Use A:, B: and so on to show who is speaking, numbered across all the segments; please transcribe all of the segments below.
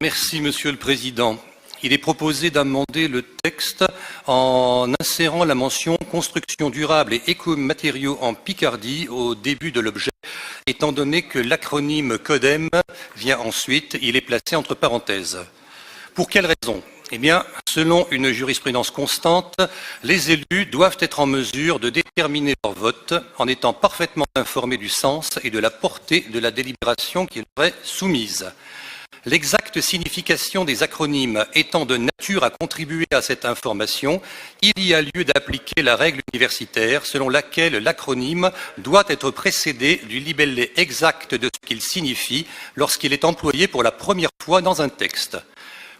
A: Merci, Monsieur le Président. Il est proposé d'amender le texte en insérant la mention « construction durable et écomatériaux en Picardie » au début de l'objet, étant donné que l'acronyme CODEM vient ensuite, il est placé entre parenthèses. Pour quelle raison ? Eh bien, selon une jurisprudence constante, les élus doivent être en mesure de déterminer leur vote en étant parfaitement informés du sens et de la portée de la délibération qui leur est soumise. L'exacte signification des acronymes étant de nature à contribuer à cette information, il y a lieu d'appliquer la règle universitaire selon laquelle l'acronyme doit être précédé du libellé exact de ce qu'il signifie lorsqu'il est employé pour la première fois dans un texte.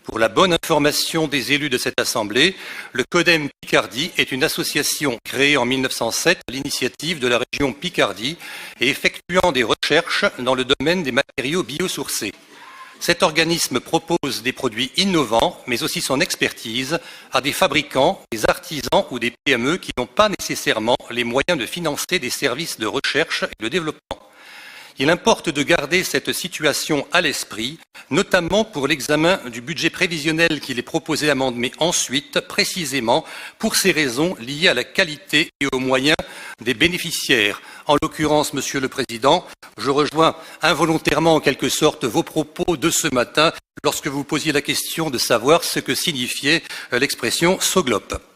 A: Pour la bonne information des élus de cette Assemblée, le CODEM Picardie est une association créée en 1907 à l'initiative de la région Picardie et effectuant des recherches dans le domaine des matériaux biosourcés. Cet organisme propose des produits innovants, mais aussi son expertise, à des fabricants, des artisans ou des PME qui n'ont pas nécessairement les moyens de financer des services de recherche et de développement. Il importe de garder cette situation à l'esprit, notamment pour l'examen du budget prévisionnel qu'il est proposé d'amender ensuite, précisément pour ces raisons liées à la qualité et aux moyens des bénéficiaires. En l'occurrence, Monsieur le Président, je rejoins involontairement en quelque sorte vos propos de ce matin lorsque vous posiez la question de savoir ce que signifiait l'expression SOGLOP.